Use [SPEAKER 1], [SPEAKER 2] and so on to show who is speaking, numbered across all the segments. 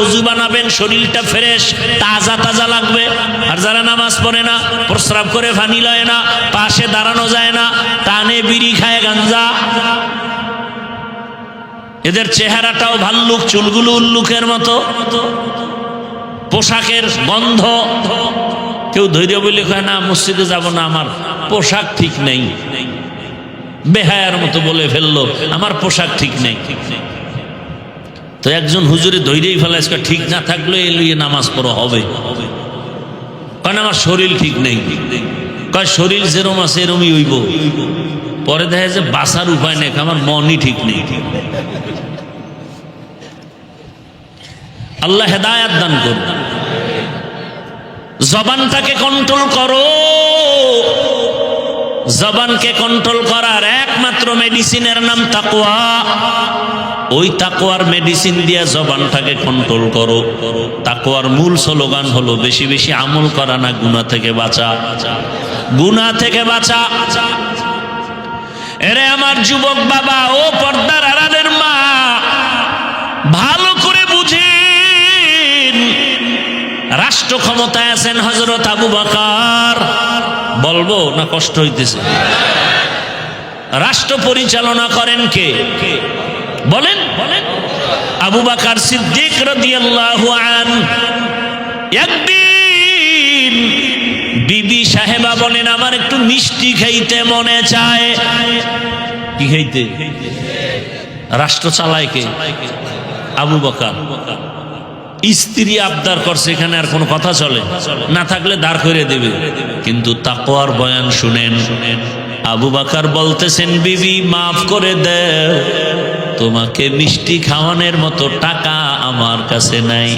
[SPEAKER 1] ওযু বানাবেন, শরীরটা ফ্রেশ তাজা তাজা লাগবে। আর যারা নামাজ পড়ে না, প্রস্রাব করে পানি লয় না, পাশে দাঁড়ানো যায় না, টানে বিড়ি খায়, গাঞ্জা, এদের চেহারাটাও ভাল্লুক, চুলগুলো উল্লুকের মতো, পোশাকের গন্ধ। কেউ ধৈর্য বলে কয় না মসজিদে যাব না, আমার পোশাক ঠিক নেই, বেহায়ার মতো বলে ফেললো আমার পোশাক ঠিক নেই। তো একজন হুজুরে ধৈর্যই ফেলা, ঠিক না থাকলে এলিয়ে নামাজ পড়া হবে, কারণ আমার শরীর ঠিক নেই। কয় শরীর যেরম আছে এরমই হইব। পরে দেখা যায় বাঁচার উপায় নেই, আমার মনই ঠিক নেই। আল্লাহ হেদায়াত দান করুন। জবানটাকে কন্ট্রোল করো। জবানকে কন্ট্রোল করার একমাত্র মেডিসিনের নাম তাকওয়া। ওই তাকওয়ার মেডিসিন দিয়ে জবানটাকে কন্ট্রোল করো। তাকওয়ার মূল স্লোগান হলো বেশি বেশি আমল করা, না গুনাহ থেকে বাঁচা, গুনাহ থেকে বাঁচা। এরে আমার যুবক বাবা, ও পর্দার আড়ালের মা, ভালো করে বুঝেন, রাষ্ট্র ক্ষমতায় আছেন হযরত আবু বকর। বলবো না কষ্ট হইতেছে? রাষ্ট্র পরিচালনা করেন কে? বলেন। আবু বকর সিদ্দিক রাদিয়াল্লাহু আনহু। একদিন বিবি সাহেবা বলেন, আমার একটু মিষ্টি খাইতে মনে চায়। কি খাইতে? রাষ্ট্র চালায় কে? আবু বকর। স্ত্রী আবদার করছে, এখানে আর কোনো কথা চলে না, থাকলে দাঁড় করে দেবে। কিন্তু তাকওয়ার বয়ান শুনেন। আবু বকর বলতেছেন, বিবি মাফ করে দাও, তোমাকে মিষ্টি খাওয়ানোর মতো টাকা আমার কাছে নাই।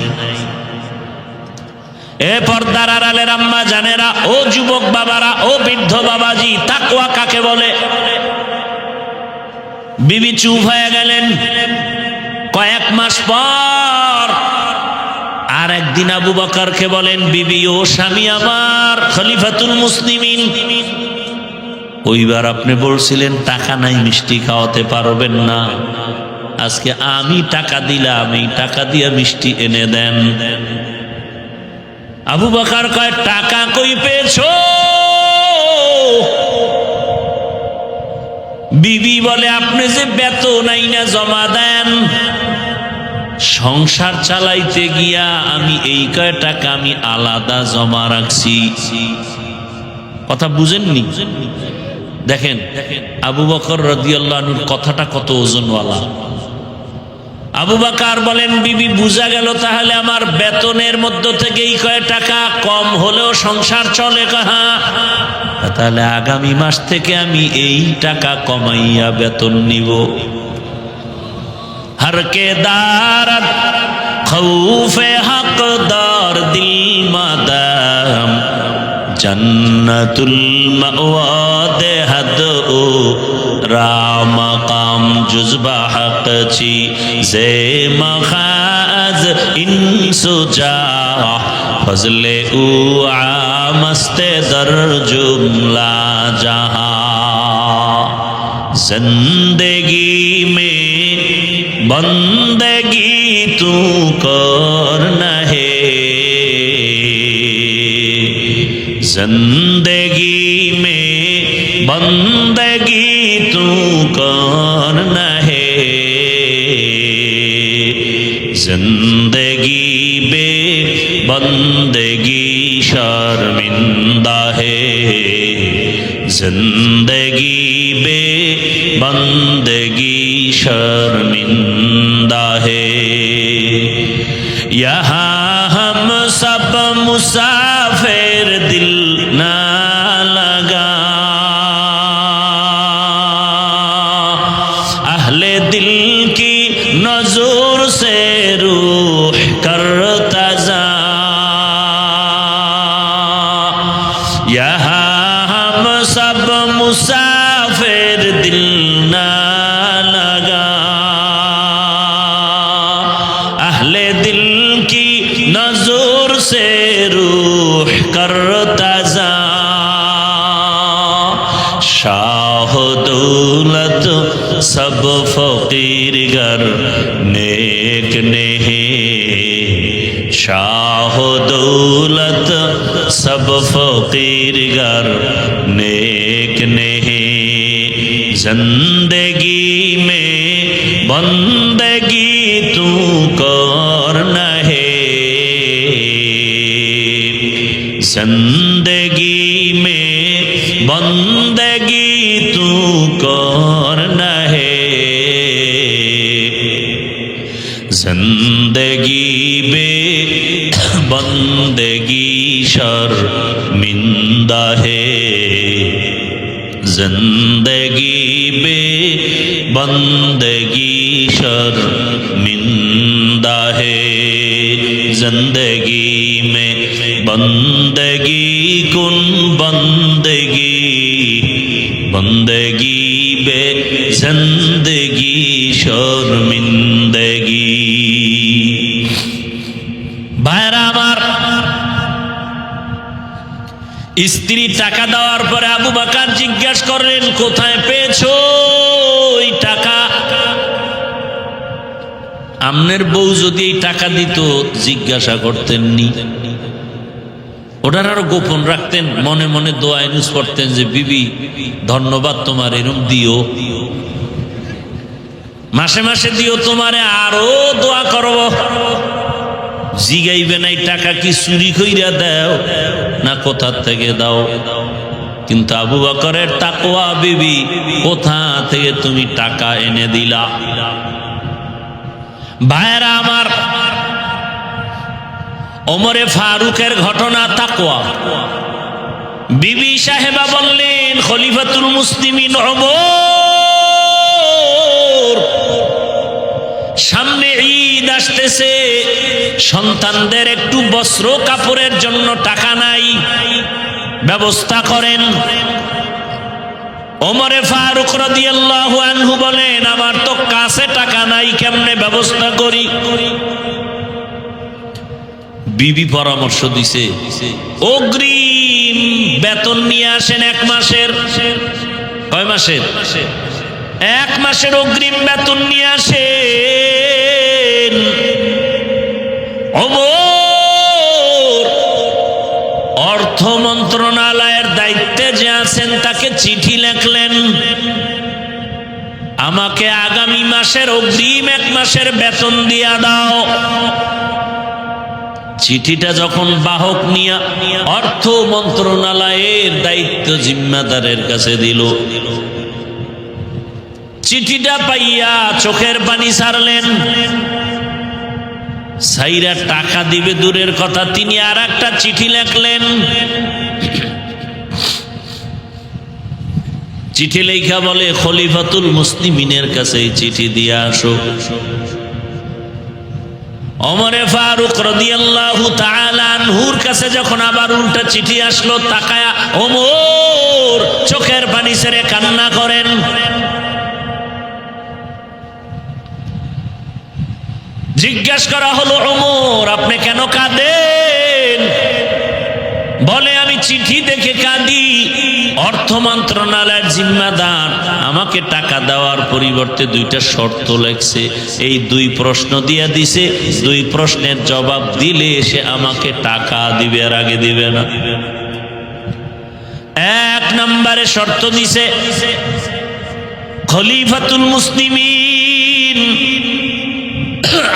[SPEAKER 1] এ পর্দার আড়ালের আম্মা জানেরা, ও যুবক বাবারা, ও বৃদ্ধ বাবাজি, তাকওয়া কাকে বলে? বিবি চুপ হয়ে গেলেন। কয়েক মাস পর আর একদিন আবু বকরকে বলেন, বিবি ও স্বামী আমার, খলিফাতুল মুসলিমিন, ওইবার আপনি বলছিলেন টাকা নাই, মিষ্টি খাওয়াতে পারবেন না, আজকে আমি টাকা দিলাম, এই টাকা দিয়ে মিষ্টি এনে দেন। আবু বকর কয়, টাকা কই পেয়েছো? বিবি বলে, আপনি যে বেতন আইনা জমা দেন, সংসার চালাইতে গিয়া আমি এই কয় টাকা আমি আলাদা জমা রাখছি। কথা বুঝেননি? দেখেন আবু বকর রাদিয়াল্লাহু আনহুর কথাটা কত ওজনওয়ালা। আবু বকর বলেন, বিবি বুঝা গেল, তাহলে আমার বেতনের মধ্য থেকে এই কয় টাকা কম হলেও সংসার চলে কাহা, তাহলে আগামী মাস থেকে আমি এই টাকা কমাইয়া বেতন নিব। हर के दारत खौफे हकदार दिल मदाम जन्नतुल मअवा दे हद ओ राम काम जुज़बा हक ची जे मखाज इंसुजा फजले उ आमस्ते दर जुमला जहां जिंदगी में बंदगी तू करना है, जिंदगी में बंदगी तू करना है, जिंदगी बे बंदगी शर्मिंदा है, जिंदगी बे बंदगी शर्मिंदा है। यहाँ हम सब मुसाफिर दिल ना लगा, अहले दिल की नजर से रूह करता जा, यहाँ हम सब मुसाफिर दिल ना लगा, अहले दिल की नजर से रूह करता जा, शाह दौलत सब फकीर गर नेक नहीं शाह दौलत सब फकीर गर नेक नहीं, जिंदगी में बंदगी तू कर नहे, जिंदगी में बंदगी तू कर नहे, जिंदगी बे बंदगी शर्मिंदा है, जिंदगी बे बंदगी शर्मिंदा है, जिंदगी में बंदगी कुन बंदगी, बंदगी बे जिंदगी शर्मिंदगी। ভাইরা আমার, স্ত্রী টাকা দেওয়ার পরে আবু বকর জিজ্ঞাসা করলেন, কোথায় পেয়েছো এই টাকা? আমনের বউ যদি এই টাকা দিত জিজ্ঞাসা করতেননি, ওটার আরো গোপন রাখতেন, মনে মনে দোয়া ইউজ করতেন যে বিবি ধন্যবাদ তোমার, এরম দিও, মাসে মাসে দিও, তোমারে আরো দোয়া করব। জিগাইবে না এই টাকা কি চুরি কইরা দাও না কোথা থেকে দাও। কিন্তু আবু বকরের তাকওয়া, বিবি কোথা থেকে তুমি টাকা এনে দিলা? ভাইরা আমার, ওমরে ফারুকের ঘটনা তাকওয়া। বিবি সাহেবা বললেন, খলিফাতুল মুসলিমিন ওমর, সামনে ঈদ আসতেছে, সন্তানদের একটু বস্ত্র কাপড়ের জন্য টাকা নাই, ব্যবস্থা করেন। ওমরে ফারুক রাদিয়াল্লাহু আনহু বলেন, আমার তো কাছে টাকা নাই, কেমনে ব্যবস্থা করি? বিবি পরামর্শ দিছে, অগ্রিম বেতন নিয়ে আসেন 1 মাসের। কয় মাসের? 1 মাসের অগ্রিম বেতন নিয়ে আসেন। ওমর অর্থ মন্ত্রণালয়ের দায়িত্বে যে আছেন তাকে চিঠি লিখলেন, আমাকে আগামী মাসের অগ্রিম 1 মাসের বেতন দিয়া দাও। চিঠিটা যখন বাহক নিয়া অর্থ মন্ত্রণালয়ের দায়িত্ব জিম্মাদারের কাছে দিল, চিঠিটা পাইয়া চোখের পানি ছাড়লেন। সাইরা টাকা দিবে দূরের কথা, তিনি আর একটা চিঠি লিখলেন। চিঠি লেখা বলে, খলিফাতুল মুসলিমিনের কাছে এই চিঠি দিয়ে আসো। ওমরে ফারুক রাদিয়াল্লাহু তাআলা আনহুর কাছে যখন আবার উল্টা চিঠি আসলো, তাকায়া ওমর চোখের পানি ছেড়ে কান্না করেন। জিজ্ঞাসা করা হলো, ওমর আপনি কেন কাঁদেন? বলে, আমি চিঠি দেখে কাঁদি। অর্থ মন্ত্রণালয়ের জিম্মাদার আমাকে টাকা দেওয়ার পরিবর্তে 2টা শর্ত লেখছে, এই 2 প্রশ্ন দিয়া দিছে, 2 প্রশ্নের জবাব দিলে সে আমাকে টাকা দিবে, আর আগে দিবে না। 1 নম্বরে শর্ত দিছে, খলিফাতুল মুসলিমিন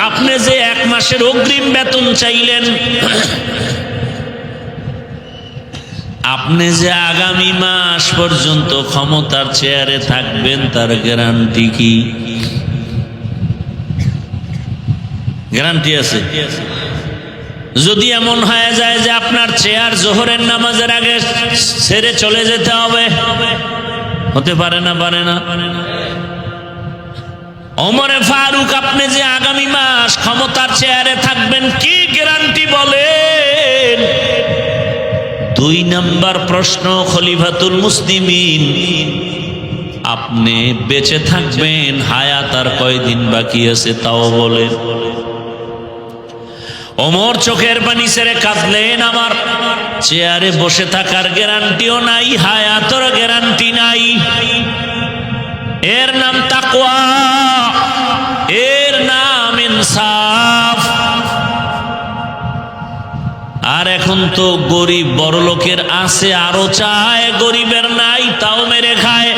[SPEAKER 1] আপনি যে 1 মাসের অগ্রিম বেতন চাইলেন, আপনি যে আগামী মাস পর্যন্ত ক্ষমতার চেয়ারে থাকবেন তার গ্যারান্টি কি? গ্যারান্টি আছে? যদি এমন হয়ে যায় যে আপনার চেয়ার জোহরের নামাজের আগে ছেড়ে চলে যেতে হবে, হতে পারে না? পারে না? ওমরে ফারুক আপনি যে আগামী মাস ক্ষমতার চেয়ারে থাকবেন, কি গ্যারান্টি বলেন? 2 নম্বর প্রশ্ন, খলিফাতুল মুসলিমিন আপনি বেঁচে থাকবেন, হায়াত আর কয়দিন বাকি আছে তাও বলেন। ওমর চোখের পানি ছেড়ে কাঁদলেন, আমার চেয়ারে বসে থাকার গ্যারান্টিও নাই, হায়াতের গ্যারান্টি নাই। এর নাম তাকওয়া, এর নাম ইনসাফ। আর এখন তো গরিব বড় লোকের আছে আরো চায়, গরিবের নাই তাও মেরে খায়।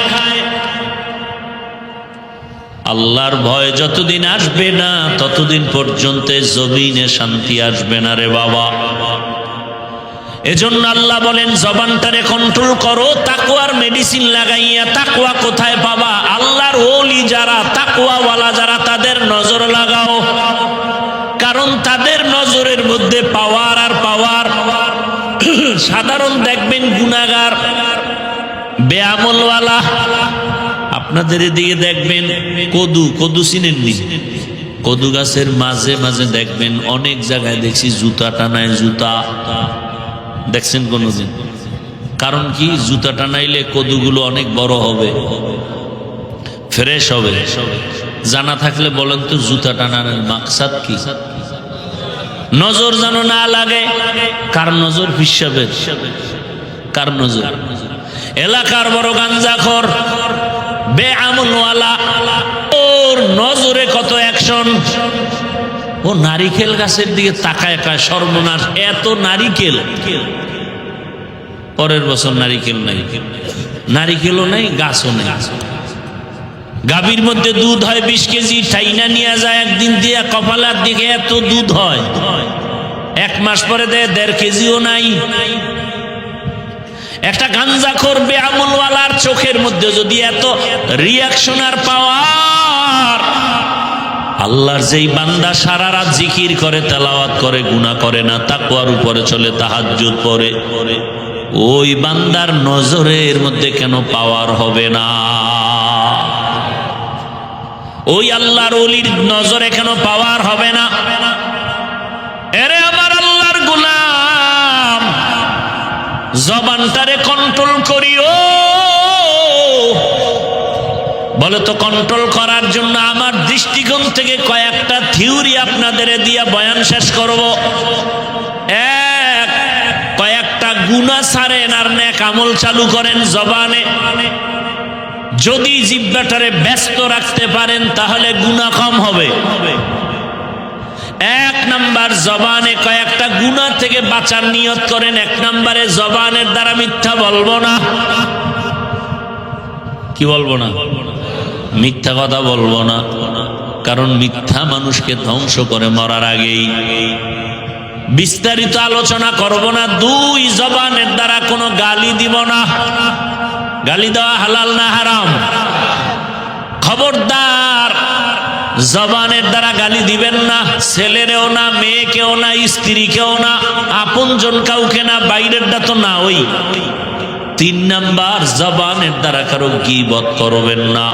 [SPEAKER 1] আল্লাহর ভয় যতদিন আসবে না ততদিন পর্যন্ত জমিনে শান্তি আসবে না রে বাবা। এজন্য আল্লাহ বলেন জবানটারে কন্ট্রোল করো, তাকওয়ার মেডিসিন লাগাইয়া। তাকওয়া কোথায় পাবা? আল্লাহর ওলি যারা, তাকওয়াওয়ালা যারা, তাদের নজর লাগাও। কারণ তাদের নজরের মধ্যে পাওয়ার আর পাওয়ার। সাধারণ দেখবেন গুনাহগার, বেআমলওয়ালা, আপনাদের এদিকে দেখবেন কদু চিনেননি? কদু গাছের মাঝে মাঝে দেখবেন অনেক জায়গায় দেখছি জুতা টানায়। জুতা দেখছেন কোনদিন? কারণ কি? জুতা টানাইলে কদুগুলো অনেক বড় হবে, ফ্রেশ হবে। জানা থাকলে বলেন তো জুতা টানানোর মাকসাদ কি? নজর যেন না লাগে। কার নজর? হিসাবের। কার নজর? এলাকার বড় গাঞ্জাখোর, বেআমলওয়ালা, ওর নজরে কত অ্যাকশন। ও নারিকেল গাছের দিকে তাকায়, কায় সর্বনাশ, এত নারিকেল। পরের বছর নারিকেল নাই, নারিকেলও নাই, গাছও নেই। গাভীর মধ্যে দুধ হয় 20 কেজি, টাইনা নিয়ে যায় একদিন দিয়া কপালার দিকে, এত দুধ হয়। 1 মাস পরে দেয় 1.5 কেজিও নাই। একটা গাঞ্জাখোর বেআমলওয়ালার চোখের মধ্যে যদি এত রিয়াকশন আর পাওয়ার, আল্লাহর যেই বান্দা সারা রাত জিকির করে, তেলাওয়াত করে, গুনাহ করে না, তাকওয়ার উপরে চলে, তাহাজ্জুদ পড়ে, ওই বান্দার নজরের মধ্যে কেন পাওয়ার হবে না? ওই আল্লাহর ওলির নজরে কেন পাওয়ার হবে না? এরে আমার আল্লাহর গোলাম, জবানটারে কন্ট্রোল করিও। বলে তো কন্ট্রোল করার জন্য আমার দৃষ্টিকোণ থেকে কয়েকটা থিওরি আপনাদের দিয়া বয়ান শেষ করব। কয়েকটা গুনাহ ছাড়েন আর নেক আমল চালু করেন জবানে। যদি জিহ্বাটারে ব্যস্ত রাখতে পারেন তাহলে গুনাহ কম হবে। 1 নাম্বার, জবানে কয়েকটা গুনাহ থেকে বাঁচার নিয়ত করেন। 1 নম্বরে জবানের দ্বারা মিথ্যা বলবো না। কি বলবো না? মিথ্যা কথা বলবো না। কারণ মিথ্যা মানুষকে ধ্বংস করে মরার আগেই। বিস্তারিত আলোচনা করব না। 2, জবানের দ্বারা কোনো গালি দিব না। গালি দেওয়া হালাল না হারাম? খবরদার, জবানের দ্বারা গালি দিবেন না। ছেলেরেও না, মেয়েকেও না, স্ত্রীকেও না, আপনজন কাউকে না, বাইরেরটা তো না। ওই 3 নাম্বার, জবানের দ্বারা কারো গীবত করবেন না।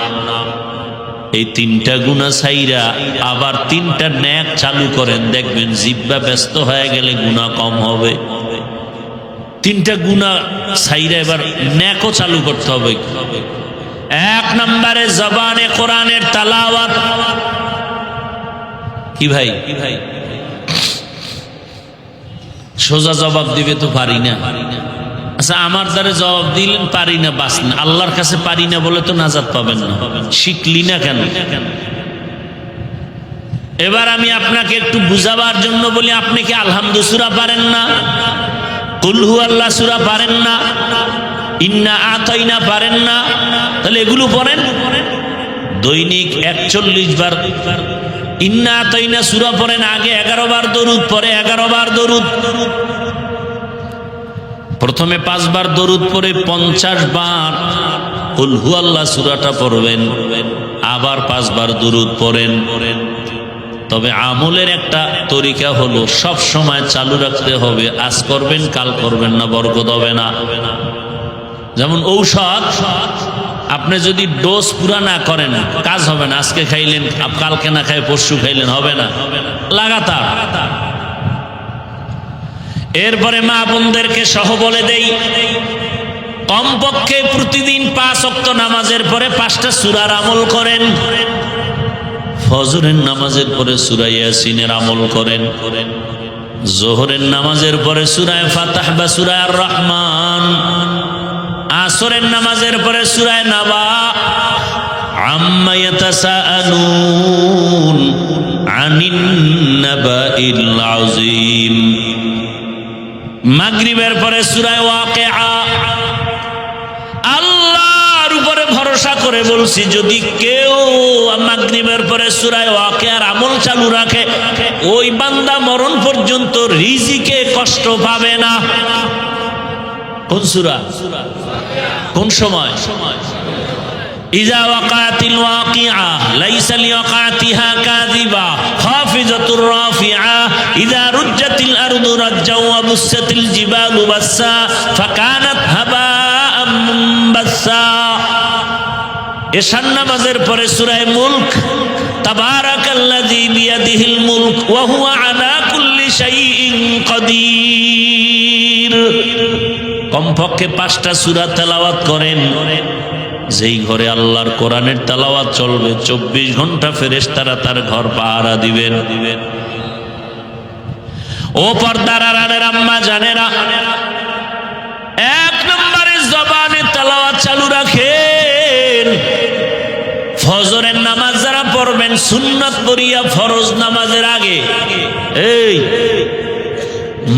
[SPEAKER 1] এই 3টা গুনাহ ছাইরা আবার 3টা নেক চালু করেন, দেখবেন জিহ্বা ব্যস্ত হয়ে গেলে গুনাহ কম হবে। 3টা গুনাহ ছাইরা এবার নেকও চালু করতে হবে। 1 নম্বরে জবানে কোরআনের তেলাওয়াত। কি ভাই? সোজা জবাব দিবে তো পারি না। আচ্ছা, আমার দ্বারা জবাব দিলেন পারি না, বাস না। আল্লাহর কাছে পারি না বলে তো নাজাত পাবেন না। শিখলি না কেন? এবার আমি আপনাকে একটু বুঝাবার জন্য বলি, আপনি কি আলহামদু সূরা পারেন না? কুল হুয়াল্লাহ সূরা পারেন না? ইন্না আতাইনা পারেন না? তাহলে এগুলো পড়েন। দৈনিক 41 বার ইন্না আতাইনা সূরা পড়েন। আগে 11 বার দরুদ, পরে 11 বার দরুদ। প্রথমে 5 বার দরুদ পরে 50 বার কুল হুয়াল্লাহ সূরাটা পড়বেন, আবার 5 বার দরুদ পড়েন। তবে আমলের একটা তরিকা হলো সব সময় চালু রাখতে হবে। আজ করবেন, কাল করবেন না, বরকত হবে না। যেমন ঔষধ, আপনি যদি ডোজ পুরা না করেন কাজ হবে না। আজকে খাইলেন, কালকে না খাই পরশু খাইলেন, হবে না। লাগাতার। এরপরে মা বোনদেরকে সহ বলে দেই, কমপক্ষে প্রতিদিন 5 ওয়াক্ত নামাজের পরে 5টা সূরার আমল করেন। ফজরের নামাজের পরে সূরা ইয়াসিনের আমল করেন। যোহরের নামাজের পরে সূরা ফাতিহা বা সূরা আর রহমান। আসরের নামাজের পরে সূরা নাবা। আম্মা ইয়াতাসাআলুন আনিন নাবাইল আযীম। মাগরিবের পরে সূরা ওয়াকিআ। আল্লাহর উপরে ভরসা করে বলছি, যদি কেউ মাগরিবের পরে সূরা ওয়াকিআর আমল চালু রাখে, ওই বান্দা মরণ পর্যন্ত রিজিকে কষ্ট পাবে না। কোন সূরা? কোন সময়? ইযা ওয়াকাতিল ওয়াকিআ লাইসা লিওয়াকাতিহা কাযিবা খাফিজাতুর রাফিআ ইযা রুজ্জাতিল আরদু রাজ্জা ওয়া বুসাতিল জিবালু বাসসা ফাকানাত হাবাআম মুনবাসসা। এশার নামাজের পরে সূরা মুলক, তাবারাকাল্লাযী বিয়াদিহিল মুলক ওয়া হুয়া আলা কুল্লি শাইইন কাদির। কমপক্ষে 5টা সূরা তেলাওয়াত করেন। যেই ঘরে আল্লাহর কোরআনের তেলাওয়াত চলবে 24 ঘন্টা ফেরেশতারা তার ঘর পাহারা দিবেন। ও পর্দার আড়ালের আম্মা জানেরা, 1 নম্বরে জবানে তেলাওয়াত চালু রাখেন। ফজরের নামাজ যারা পড়বেন সুন্নাত পড়িয়া ফরজ নামাজের আগে, এই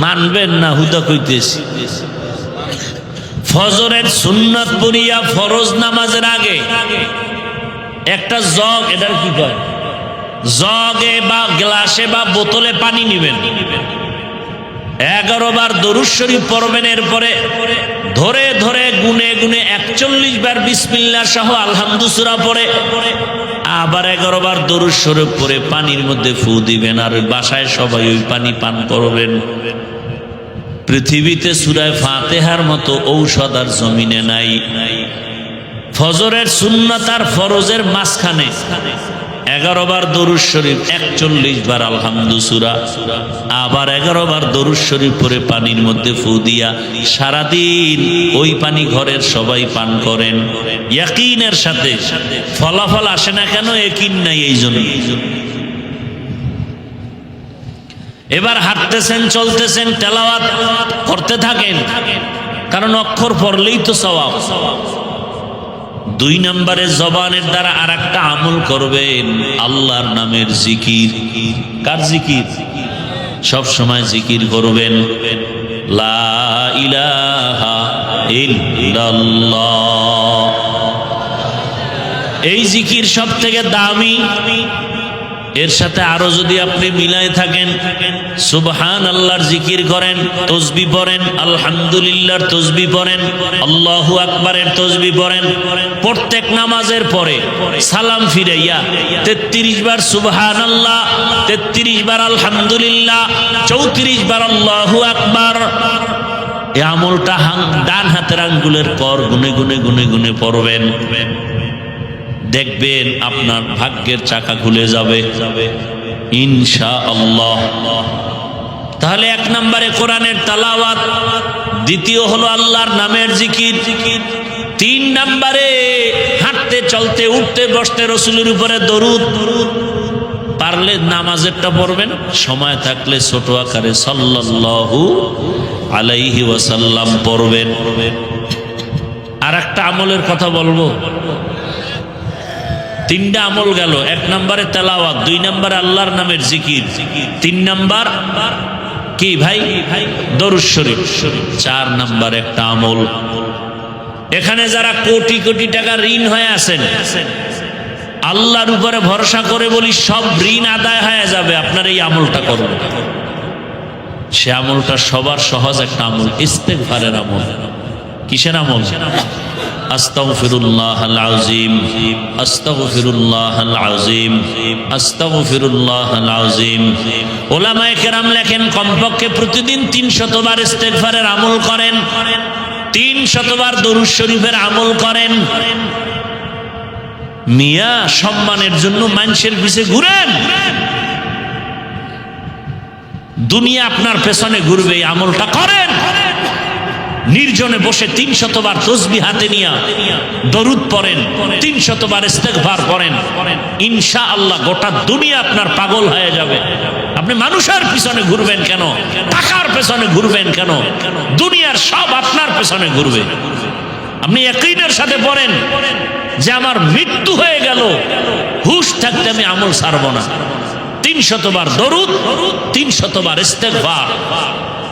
[SPEAKER 1] মানবেন না হুদা কইতেছি, ফজরের সুন্নাত পড়িয়া ফরজ নামাজের আগে একটা জগ, এটার কি কয়, জগে বা গ্লাসে বা বোতলে পানি নিবেন। 11 বার দরুদ শরীফ পড়বেন। এরপরে ধরে ধরে গুনে গুনে 41 বার বিসমিল্লাহ সহ আলহামদু সূরা পড়ে আবার 11 বার দরুদ শরীফ পড়ে পানির মধ্যে ফু দিবেন। আর বাসায় সবাই ওই পানি পান করবেন। পৃথিবীতে সূরা ফাতিহার মতো ঔষধ আর জমিনে নাই। ফজরের সুন্নাত আর ফরজের মাঝখানে 11 বার দরুদ শরীফ, 41 বার আলহামদু সূরা, আবার 11 বার দরুদ শরীফ পরে পানির মধ্যে ফু দিয়া সারাদিন ওই পানি ঘরের সবাই পান করেন ইয়াকিনের সাথে। ফলাফল আসে না কেন? ইয়াকিন নাই এই জন্য। এবার হাঁটতেছেন, চলতেছেন, তেলাওয়াত করতে থাকেন, কারণ অক্ষর পড়লেই তো সওয়াব। 2 নম্বরে জবানের দ্বারা আরেকটা আমল করবেন, আল্লাহর নামের জিকির। কার জিকির? সব সময় জিকির করবেন, লা ইলাহা ইল্লাল্লাহ। এই জিকির সব থেকে দামি। এর সাথে আরো যদি আপনি মিলাই থাকেন, সুবহানাল্লাহর জিকির করেন, তাসবিহ পড়েন, আলহামদুলিল্লাহর তাসবিহ পড়েন, আল্লাহু আকবারের তাসবিহ পড়েন, প্রত্যেক নামাজের পরে সালাম ফিরাইয়া 33 বার সুবহানাল্লাহ, 33 বার আলহামদুলিল্লাহ, 34 বার আল্লাহু আকবার। এই আমলটা ডান হাতের আঙ্গুলের পর গুনে গুনে গুনে গুনে পড়বেন। দেখবেন আপনার ভাগ্যের চাকা খুলে যাবে ইনশাআল্লাহ। তাহলে 1 নম্বরে কোরআনের তেলাওয়াত, দ্বিতীয় হলো আল্লাহর নামের জিকির, 3 নম্বরে হাঁটতে চলতে উঠতে বসতে রাসূলের উপরে দরুদ। পারলে নামাজেরটা পড়বেন, সময় থাকলে ছোট আকারে সাল্লাল্লাহু আলাইহি ওয়াসাল্লাম পড়বেন। আর একটা আমলের কথা বলবো। 3টা আমল গেল। 1 নম্বরে তেলাওয়াত, 2 নম্বরে আল্লাহর নামের জিকির, 3 নম্বর কি ভাই? দরুদ শরীফ। 4 নম্বর একটা আমল। এখানে যারা কোটি কোটি টাকা ঋণ হয়ে আছেন, আল্লাহর উপরে ভরসা করে বলি সব ঋণ আদায় হয়ে যাবে আপনার এই আমলটা করবেন। সে আমলটা সবার সহজ একটা আমল, ইস্তেগফারের আমল। কিসের আমল? আস্তাগফিরুল্লাহাল আযীম, আস্তাগফিরুল্লাহাল আযীম, আস্তাগফিরুল্লাহাল আযীম। উলামায়ে কেরাম লেখেন কমপক্ষে প্রতিদিন 300 বার ইস্তেগফারের আমল করেন, 300 বার দরুদ শরীফের আমল করেন। মিয়া সম্মানের জন্য মানুষের পিছে ঘুরেন, দুনিয়া আপনার পেছনে ঘুরবে। এই আমলটা করেন। নির্জনে বসে 300 বার তাসবিহ হাতে নিয়া দরুদ পড়েন, 300 বার ইস্তেগফার করেন, ইনশাআল্লাহ গোটা দুনিয়া আপনার পাগল হয়ে যাবে। আপনি মানুষের পিছনে ঘুরবেন কেন? টাকার পেছনে ঘুরবেন কেন? দুনিয়ার সব আপনার পেছনে ঘুরবে। আপনি ইয়াকিনের সাথে পড়েন যে আমার মৃত্যু হয়ে গেল, হুশ থাকতে আমি আমল ছাড়ব না। 300 বার দরুদ, 300 বার ইস্তেগফার।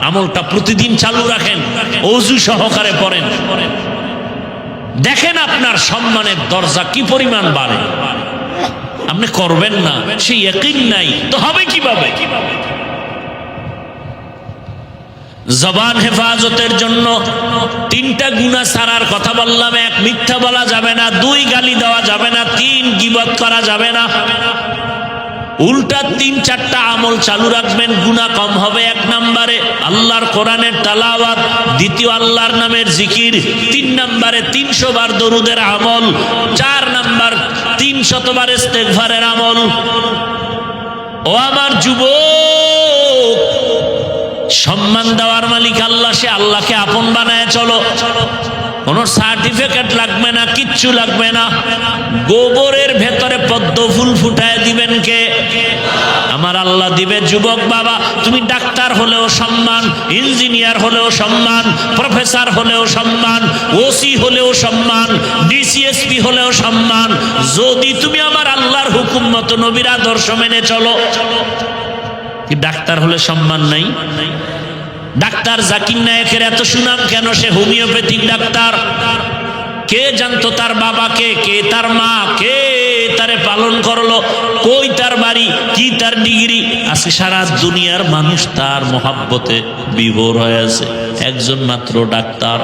[SPEAKER 1] আমলটা প্রতিদিন চালু রাখেন, ওযু সহকারে পড়েন, দেখেন আপনার সম্মানের দরজা কি পরিমাণ বাড়ে। আপনি করবেন না, সেই ইয়াকিন নাই তো হবে কিভাবে? জবান হেফাজতের জন্য 3টা গুনাহ ছাড়ার কথা বললাম। 1, মিথ্যা বলা যাবে না। 2, গালি দেওয়া যাবে না। 3, গীবত করা যাবে না। উল্টা 3-4টা আমল চালু রাখবেন, গুনাহ কম হবে। 1 নম্বরে আল্লাহর কোরআনের তেলাওয়াত, 2 আল্লাহর নামের জিকির, 3 নম্বরে 300 বার দরুদের আমল, 4 নম্বর 300 বার ইস্তেগফারের আমল। ও আমার যুবক, সম্মান দেওয়ার মালিক আল্লাহ, সে আল্লাহকে আপন বানায় চলো। কোন সার্টিফিকেট লাগবে না, কিচ্ছু লাগবে না। গোবরের ভেতরে পদ্ম ফুল ফুটায় দিবেন কে? আমার আল্লাহ দিবে। যুবক বাবা, তুমি ডাক্তার হলেও সম্মান, ইঞ্জিনিয়ার হলেও সম্মান, প্রফেসর হলেও সম্মান, ওসি হলেও সম্মান, ডিসিএসপি হলেও সম্মান, যদি তুমি আমার আল্লাহর হুকুম মতো নবীর আদর্শ মেনে চলো। কি ডাক্তার হলে সম্মান নাই? ডাক্তার জাকির নায়েকের এত সুনাম কেন? সে হোমিওপ্যাথিক ডাক্তার। কে জানতো তার বাবাকে, কে তার মা, কে তারে পালন করলো, কই তার বাড়ি, কি তার ডিগ্রি? আজকে সারা দুনিয়ার মানুষ তার মহাব্বতে বিভোর হয়ে আছে। একজন মাত্র ডাক্তার,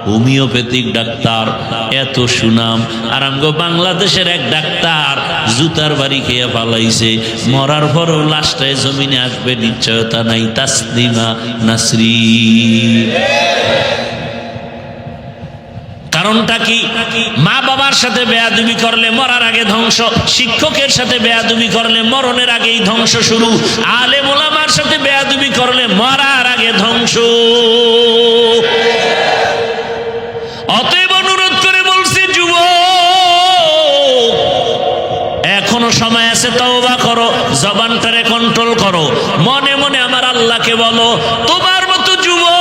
[SPEAKER 1] হোমিওপ্যাথিক ডাক্তার, এত সুনাম। আর আমগো বাংলাদেশের এক ডাক্তার জুতার বাড়ি খেয়ে পালাইছে, মরার পরও লাশটায় জমিনে আসবে নিশ্চয়তা নাই। তাসলিমা নাসরিন। কারণটা কি? মা বাবার সাথে বেয়াদবি করলে মরার আগে ধ্বংস, শিক্ষকের সাথে বেয়াদবি করলে মরণের আগেই ধ্বংস শুরু, আলেম ওলামার সাথে বেয়াদবি করলে মরার আগে ধ্বংস। অতএব অনুরোধ করে বলছি, যুবক, এখনো সময় আছে, তওবা করো, জবানটারে কন্ট্রোল করো, মনে মনে আমার আল্লাহকে বলো। তোমার মতো যুবক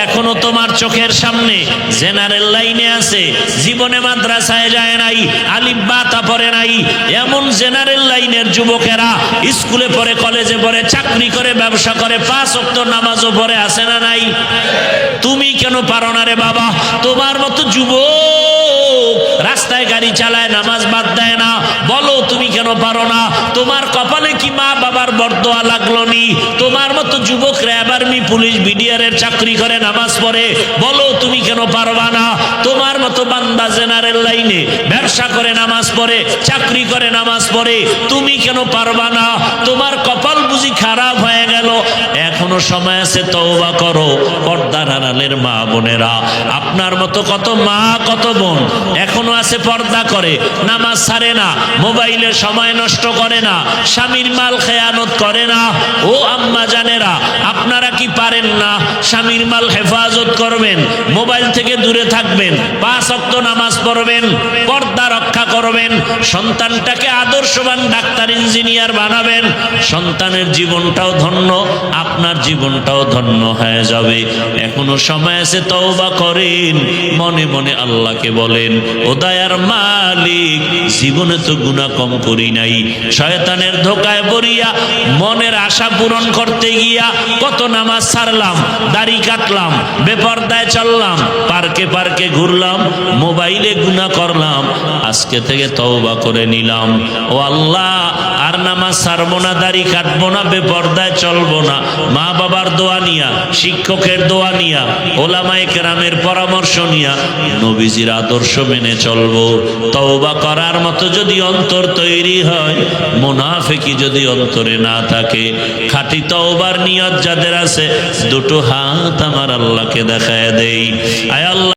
[SPEAKER 1] এখনো তোমার চোখের সামনে জেনারেল লাইনে আছে, জীবনে মাদ্রাসায় যায় নাই, আলিফ বা তা পড়ে নাই, এমন জেনারেল লাইনের যুবকেরা স্কুলে পড়ে, কলেজে পড়ে, চাকরি করে, ব্যবসা করে, 5 ওয়াক্ত নামাজও পড়ে, আছে না নাই? তুমি কেন পারো না রে বাবা? তোমার মতো যুবক রাস্তায় গাড়ি চালায়, নামাজ বাদ দেয় না, বলো তুমি কেন পারো না? তোমার কপালে কি মা বাবার বরদোয়া লাগলো নি? তোমার মতো যুবক র্যাব, আর্মি, পুলিশ, বিডিআর এর চাকরি করে, নামাজ পড়ে, বলো তুমি কেন পারবা না? তোমার মতো বান্দা জেনারেল লাইনে ব্যবসা করে, নামাজ পড়ে, চাকরি করে, নামাজ পড়ে, তুমি কেন পারবা না? তোমার কপাল বুঝি খারাপ হয়ে গেল? এখনো সময় আছে, তওবা করো। পর্দার আড়ালের মা বোনেরা, আপনার মতো কত মা, কত বোন এখনো আছে, পর্দা করে, নামাজ ছাড়ে না, মোবাইলে সময় নষ্ট করে না, স্বামীর মাল খেয়ানত করে না। ও আম্মা জানেরা, আপনারা কি পারেন না স্বামীর মাল হেফাজত করবেন, মোবাইল থেকে দূরে থাকবেন, 5 ওয়াক্ত নামাজ পড়বেন, পর্দা রক্ষা করবেন, সন্তানটাকে আদর্শবান ডাক্তার, ইঞ্জিনিয়ার বানাবেন, সন্তানের জীবনটাও ধন্য, আপনার জীবনটাও ধন্য হয়ে যাবে। এখনো সময় আছে, তওবা করেন, মনে মনে আল্লাহকে বলেন, ও দয়ার মালিক, জীবনে তো গুনাহ কম করি নাই, শয়তানের ধোকায় পড়িয়া মনের আশা পূরণ করতে গিয়া কত নামাজ ছাড়লাম, দাড়ি কাটলাম, বেপরদায় চললাম, পার্কে পার্কে ঘুরলাম, মোবাইলে গুনাহ করলাম, আজকে থেকে তওবা করে নিলাম। ও আল্লাহ, আর নামাজ ছাড়বো না, দাড়ি কাটবো না, বেপরদায় চলবো না, মা বাবার দোয়া নিয়া, শিক্ষকের দোয়া নিয়া, ওলামায়ে কেরামের পরামর্শ নিয়া নবীজির আদর্শ মেনে চলবো। তওবা করার মতো যদি অন্তর তৈরি হয়, মুনাফিকি যদি অন্তরে না থাকে, খাঁটি তওবার নিয়ত যাদের আছে, দুটো হাত আমার আল্লাহকে দেখায় দেই। আয় আল্লাহ।